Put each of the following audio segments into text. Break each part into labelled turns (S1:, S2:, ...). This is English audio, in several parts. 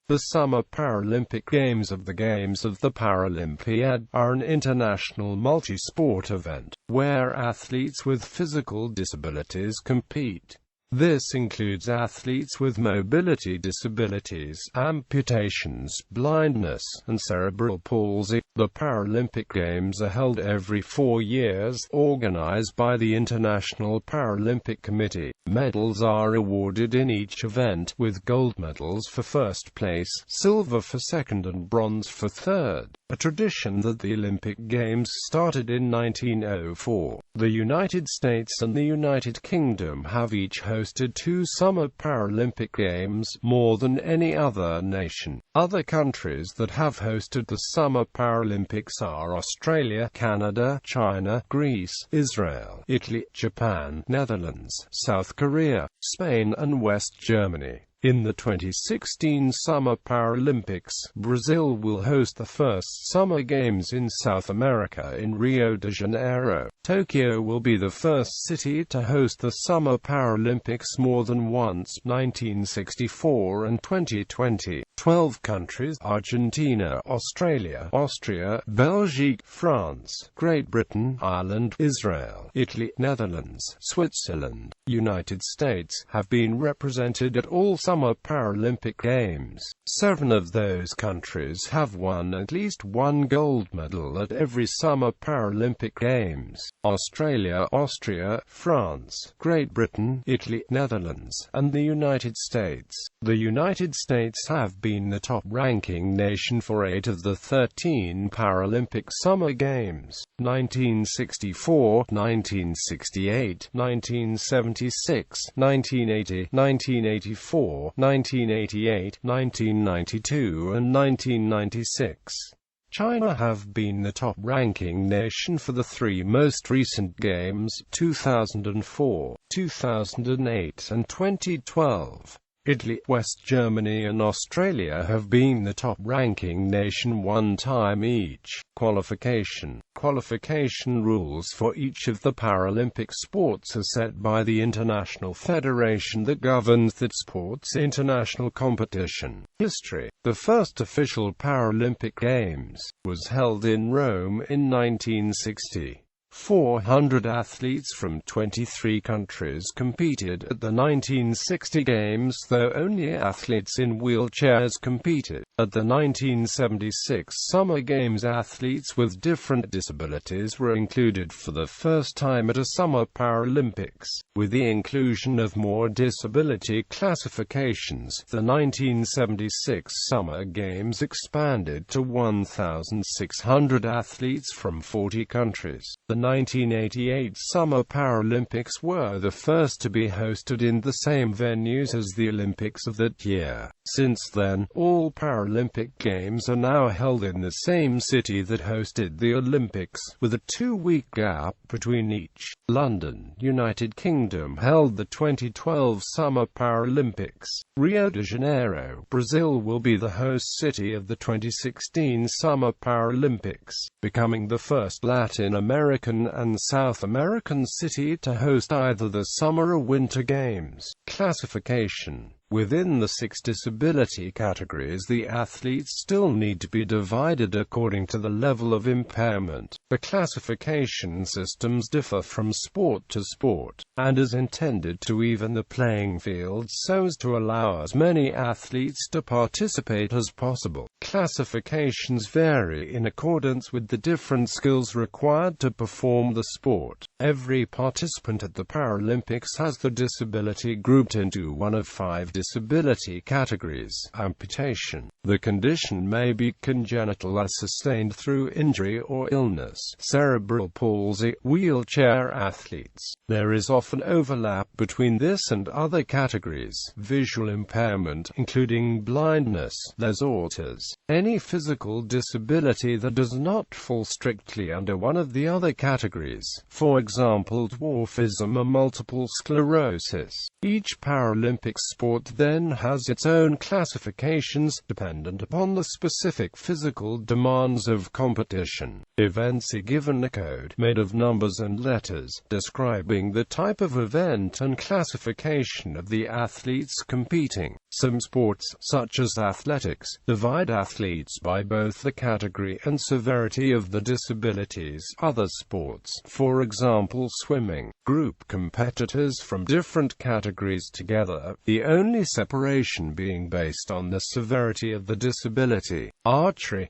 S1: The Summer Paralympic Games of the Paralympiad are an international multi-sport event, where athletes with physical disabilities compete. This includes athletes with mobility disabilities, amputations, blindness, and cerebral palsy. The Paralympic Games are held every 4 years, organized by the International Paralympic Committee. Medals are awarded in each event, with gold medals for first place, silver for second and bronze for third, a tradition that the Olympic Games started in 1904. The United States and the United Kingdom have each hosted 2 Summer Paralympic Games, more than any other nation. Other countries that have hosted the Summer Paralympics are Australia, Canada, China, Greece, Israel, Italy, Japan, Netherlands, South Korea, Spain and West Germany. In the 2016 Summer Paralympics, Brazil will host the first Summer Games in South America in Rio de Janeiro. Tokyo will be the first city to host the Summer Paralympics more than once, 1964 and 2020. 12 countries: Argentina, Australia, Austria, Belgium, France, Great Britain, Ireland, Israel, Italy, Netherlands, Switzerland, United States, have been represented at all Summer Paralympic Games. 7 of those countries have won at least 1 gold medal at every Summer Paralympic Games: Australia, Austria, France, Great Britain, Italy, Netherlands, and the United States. The United States have been the top-ranking nation for 8 of the 13 Paralympic Summer Games: 1964, 1968, 1976, 1980, 1984, 1988, 1992 and 1996. China have been the top-ranking nation for the 3 most recent games: 2004, 2008 and 2012. Italy, West Germany and Australia have been the top-ranking nation 1 time each. Qualification rules for each of the Paralympic sports are set by the international federation that governs that sport's international competition. History: the first official Paralympic Games was held in Rome in 1960. 400 athletes from 23 countries competed at the 1960 Games, though only athletes in wheelchairs competed. At the 1976 Summer Games, athletes with different disabilities were included for the first time at a Summer Paralympics. With the inclusion of more disability classifications, the 1976 Summer Games expanded to 1,600 athletes from 40 countries. The 1988 Summer Paralympics were the first to be hosted in the same venues as the Olympics of that year. Since then, all Paralympic Games are now held in the same city that hosted the Olympics, with a 2-week gap between each. London, United Kingdom held the 2012 Summer Paralympics. Rio de Janeiro, Brazil will be the host city of the 2016 Summer Paralympics, becoming the first Latin American and South American city to host either the Summer or Winter Games. Classification: within the 6 disability categories, the athletes still need to be divided according to the level of impairment. The classification systems differ from sport to sport, and is intended to even the playing field so as to allow as many athletes to participate as possible. Classifications vary in accordance with the different skills required to perform the sport. Every participant at the Paralympics has the disability grouped into one of 5 disability categories. Amputation: the condition may be congenital as sustained through injury or illness. Cerebral palsy: wheelchair athletes. There is often overlap between this and other categories. Visual impairment, including blindness. There's autism. Any physical disability that does not fall strictly under one of the other categories, for example dwarfism or multiple sclerosis. Each Paralympic sport then has its own classifications, dependent upon the specific physical demands of competition. Events are given a code, made of numbers and letters, describing the type of event and classification of the athletes competing. Some sports, such as athletics, divide athletes by both the category and severity of the disabilities. Other sports, for example swimming, group competitors from different categories together, the only separation being based on the severity of the disability. Archery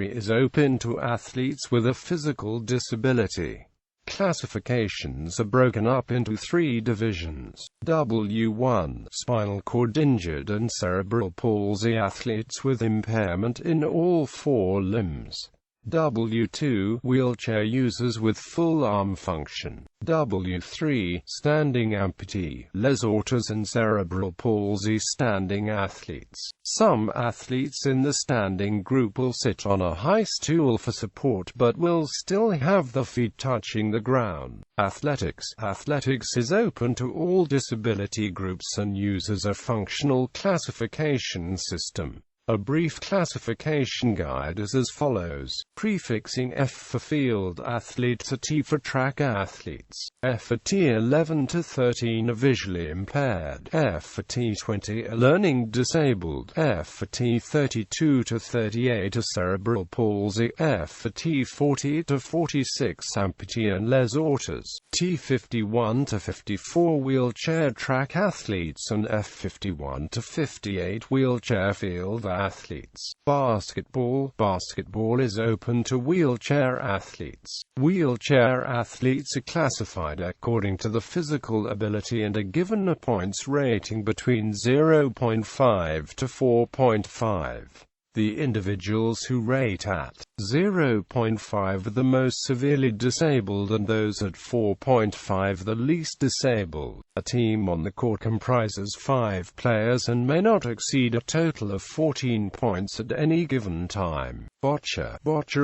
S1: is open to athletes with a physical disability. Classifications are broken up into 3 divisions. W1 Spinal cord injured and cerebral palsy athletes with impairment in all 4 limbs. W2 Wheelchair users with full arm function. W3 Standing amputee, les auteurs and cerebral palsy standing athletes. Some athletes in the standing group will sit on a high stool for support but will still have the feet touching the ground. Athletics is open to all disability groups and uses a functional classification system. A brief classification guide is as follows. Prefixing F for field athletes, a T for track athletes, F for T11 to 13 are visually impaired, F for T20 are learning disabled, F for T32 to 38 are cerebral palsy, F for T40 to 46 amputee and les auteurs, T51 to 54 wheelchair track athletes and F51 to 58 wheelchair field athletes. Basketball is open to wheelchair athletes. Wheelchair athletes are classified according to the physical ability and are given a points rating between 0.5 to 4.5. The individuals who rate at 0.5 are the most severely disabled and those at 4.5 the least disabled. A team on the court comprises 5 players and may not exceed a total of 14 points at any given time. Boccia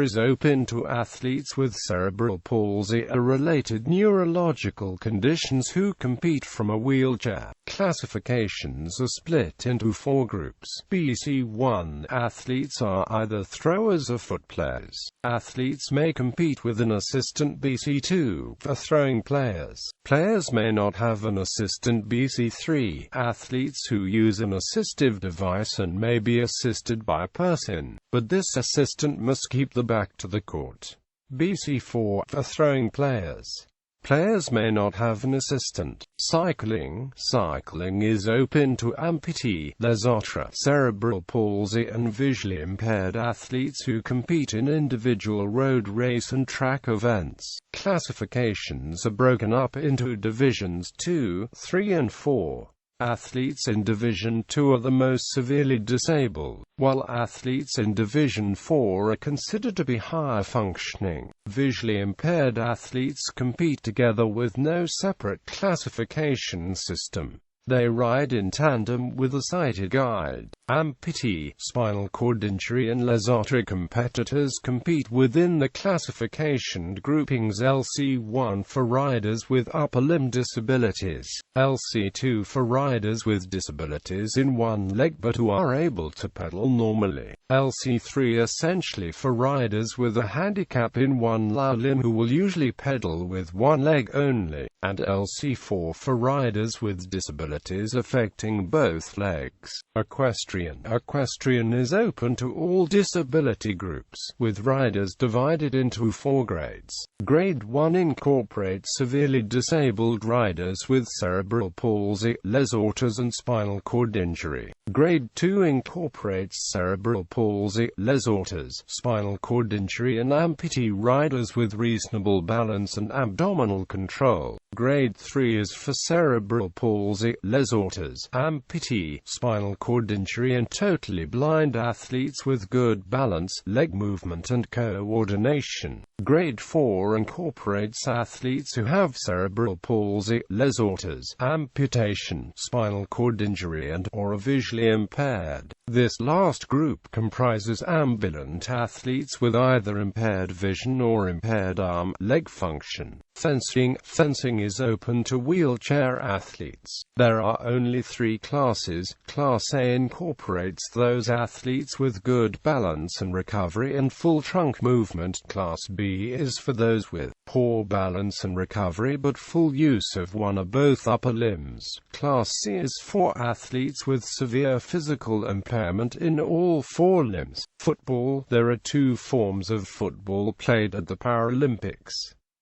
S1: is open to athletes with cerebral palsy or related neurological conditions who compete from a wheelchair. Classifications are split into 4 groups. BC1 athletes are either throwers or foot players. Athletes may compete with an assistant. BC2 for throwing players. Players may not have an assistant. BC3 athletes who use an assistive device and may be assisted by a person, but this assistant must keep the back to the court. BC4 for throwing players. Players may not have an assistant. Cycling is open to amputee, les auteurs, cerebral palsy and visually impaired athletes who compete in individual road race and track events. Classifications are broken up into divisions 2, 3 and 4. Athletes in Division 2 are the most severely disabled, while athletes in Division 4 are considered to be higher functioning. Visually impaired athletes compete together with no separate classification system. They ride in tandem with a sighted guide. Amputee, spinal cord injury and les auteurs competitors compete within the classification groupings LC1 for riders with upper limb disabilities, LC2 for riders with disabilities in one leg but who are able to pedal normally, LC3 essentially for riders with a handicap in one limb who will usually pedal with one leg only, and LC4 for riders with disabilities affecting both legs. Equestrian is open to all disability groups, with riders divided into 4 grades. Grade 1 incorporates severely disabled riders with cerebral palsy, les auteurs and spinal cord injury. Grade 2 incorporates cerebral palsy, les auteurs, spinal cord injury and amputee riders with reasonable balance and abdominal control. Grade 3 is for cerebral palsy, les auteurs, amputee, spinal cord injury and totally blind athletes with good balance, leg movement and coordination. Grade 4 incorporates athletes who have cerebral palsy, les auteurs, amputation, spinal cord injury and or are visually impaired. This last group comprises ambulant athletes with either impaired vision or impaired arm, leg function. Fencing. Fencing is open to wheelchair athletes. There are only 3 classes. Class A incorporates those athletes with good balance and recovery and full trunk movement. Class B is for those with poor balance and recovery but full use of one or both upper limbs. Class C is for athletes with severe physical impairment in all 4 limbs. Football. There are 2 forms of football played at the Paralympics.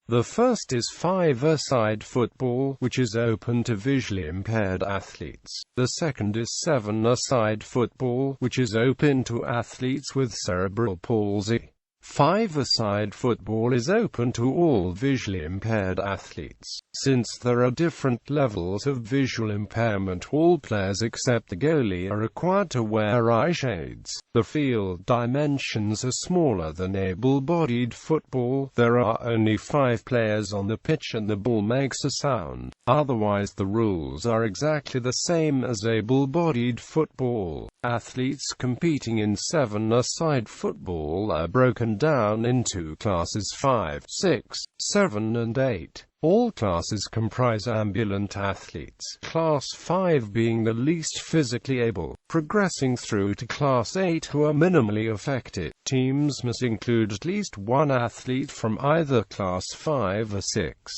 S1: The first is 5-a-side football, which is open to visually impaired athletes. The second is 7-a-side football, which is open to athletes with cerebral palsy. 5-a-side football is open to all visually impaired athletes. Since there are different levels of visual impairment, all players except the goalie are required to wear eye shades. The field dimensions are smaller than able-bodied football. There are only 5 players on the pitch and the ball makes a sound. Otherwise, the rules are exactly the same as able-bodied football. Athletes competing in 7-a-side football are broken down into classes 5, 6, 7 and 8. All classes comprise ambulant athletes, Class 5 being the least physically able, progressing through to Class 8 who are minimally affected. Teams must include at least 1 athlete from either Class 5 or 6.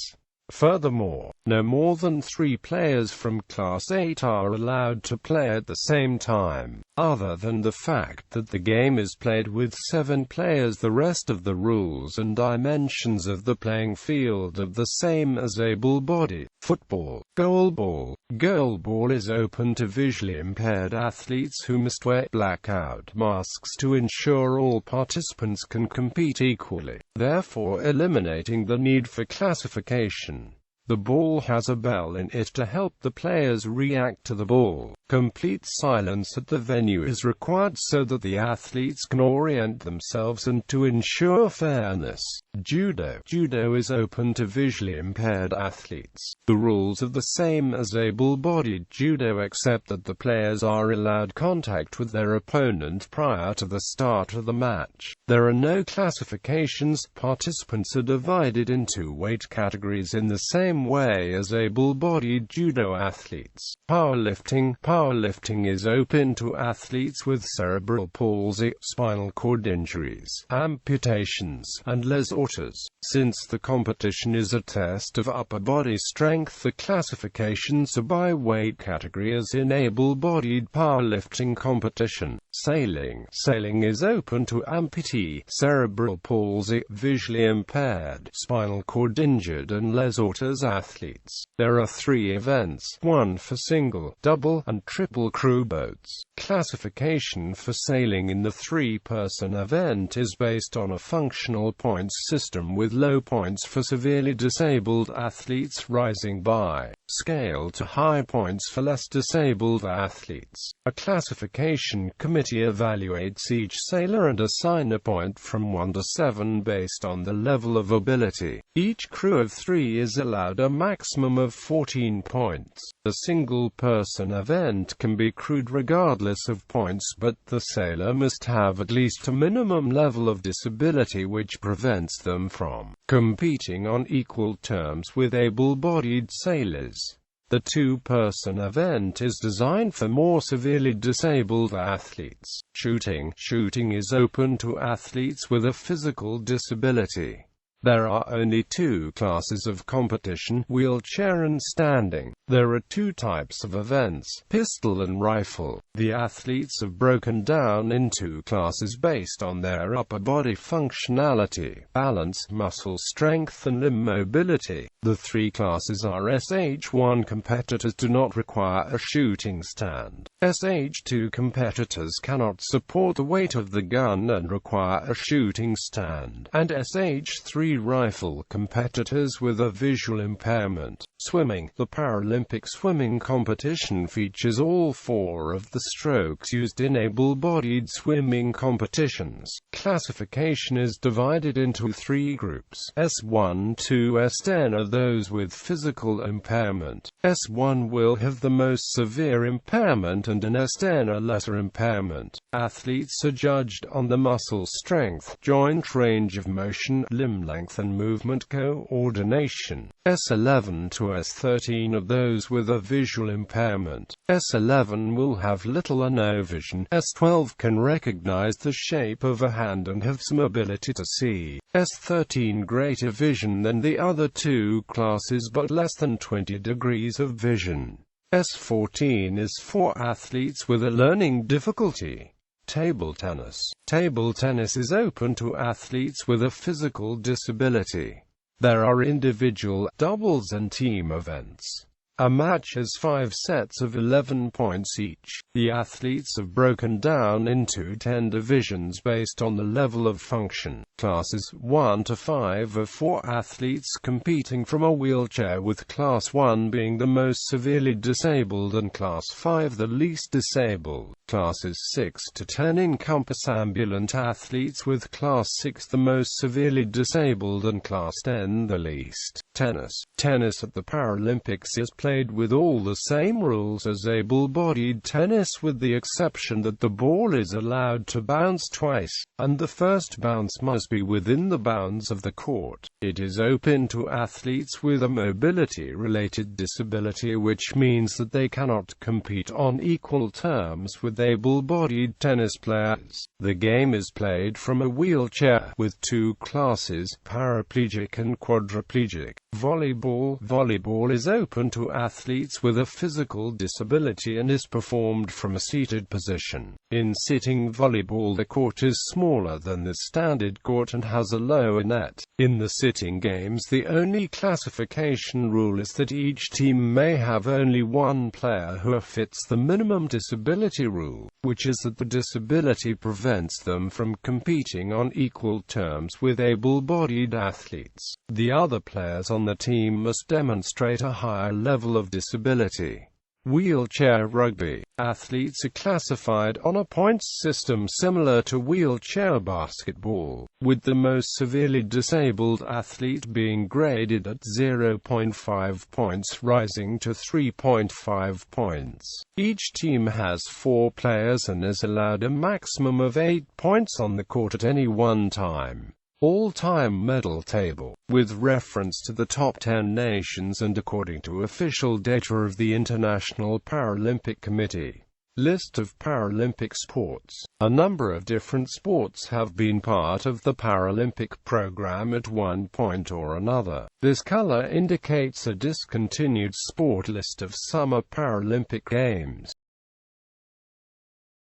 S1: Furthermore, no more than 3 players from Class 8 are allowed to play at the same time. Other than the fact that the game is played with 7 players, the rest of the rules and dimensions of the playing field are the same as able-bodied football. Goalball. Goalball is open to visually impaired athletes who must wear blackout masks to ensure all participants can compete equally, therefore eliminating the need for classification. The ball has a bell in it to help the players react to the ball. Complete silence at the venue is required so that the athletes can orient themselves and to ensure fairness. Judo. Judo is open to visually impaired athletes. The rules are the same as able-bodied judo except that the players are allowed contact with their opponent prior to the start of the match. There are no classifications. Participants are divided into weight categories in the same way as able-bodied judo athletes. Powerlifting. Powerlifting is open to athletes with cerebral palsy, spinal cord injuries, amputations, and les orters. Since the competition is a test of upper body strength, the classifications are by weight category as in able-bodied powerlifting competition. Sailing. Sailing is open to amputee, cerebral palsy, visually impaired, spinal cord injured and les orters athletes. There are 3 events, 1 for single, double, and triple crew boats. Classification for sailing in the 3-person event is based on a functional points system with low points for severely disabled athletes rising by scale to high points for less disabled athletes. A classification committee evaluates each sailor and assign a point from 1 to 7 based on the level of ability. Each crew of 3 is allowed a maximum of 14 points. The single-person event can be crewed regardless of points, but the sailor must have at least a minimum level of disability which prevents them from competing on equal terms with able-bodied sailors. The 2-person event is designed for more severely disabled athletes. Shooting. Shooting is open to athletes with a physical disability. There are only 2 classes of competition, wheelchair and standing. There are 2 types of events, pistol and rifle. The athletes are broken down into classes based on their upper body functionality, balance, muscle strength and limb mobility. The 3 classes are SH1 competitors do not require a shooting stand. SH2 competitors cannot support the weight of the gun and require a shooting stand. And SH3 rifle competitors with a visual impairment. Swimming. The Paralympic swimming competition features all 4 of the strokes used in able-bodied swimming competitions. Classification is divided into 3 groups. S1 to S10 are those with physical impairment. S1 will have the most severe impairment and an S10 a lesser impairment. Athletes are judged on the muscle strength, joint range of motion, limb length, strength and movement coordination. S11 to S13 are those with a visual impairment. S11 will have little or no vision. S12 can recognize the shape of a hand and have some ability to see. S13 greater vision than the other two classes but less than 20 degrees of vision. S14 is for athletes with a learning difficulty. Table tennis. Table tennis is open to athletes with a physical disability. There are individual, doubles and team events. A match has 5 sets of 11 points each. The athletes are broken down into 10 divisions based on the level of function. Classes 1 to 5 are for athletes competing from a wheelchair, with Class 1 being the most severely disabled and Class 5 the least disabled. Classes 6 to 10 encompass ambulant athletes, with Class 6 the most severely disabled and Class 10 the least. Tennis. Tennis at the Paralympics is played with all the same rules as able-bodied tennis, with the exception that the ball is allowed to bounce twice, and the first bounce must be within the bounds of the court. It is open to athletes with a mobility-related disability, which means that they cannot compete on equal terms with able-bodied tennis players. The game is played from a wheelchair, with 2 classes, paraplegic and quadriplegic. Volleyball. Volleyball is open to athletes with a physical disability and is performed from a seated position. In sitting volleyball, the court is smaller than the standard court and has a lower net. In the sitting games, the only classification rule is that each team may have only one player who fits the minimum disability rule, which is that the disability prevents them from competing on equal terms with able-bodied athletes. The other players on the team must demonstrate a higher level of disability. Wheelchair rugby. Athletes are classified on a points system similar to wheelchair basketball, with the most severely disabled athlete being graded at 0.5 points, rising to 3.5 points. Each team has 4 players and is allowed a maximum of 8 points on the court at any one time. All-time medal table, with reference to the top 10 nations and according to official data of the International Paralympic Committee. List of Paralympic sports. A number of different sports have been part of the Paralympic program at one point or another. This color indicates a discontinued sport. List of Summer Paralympic Games.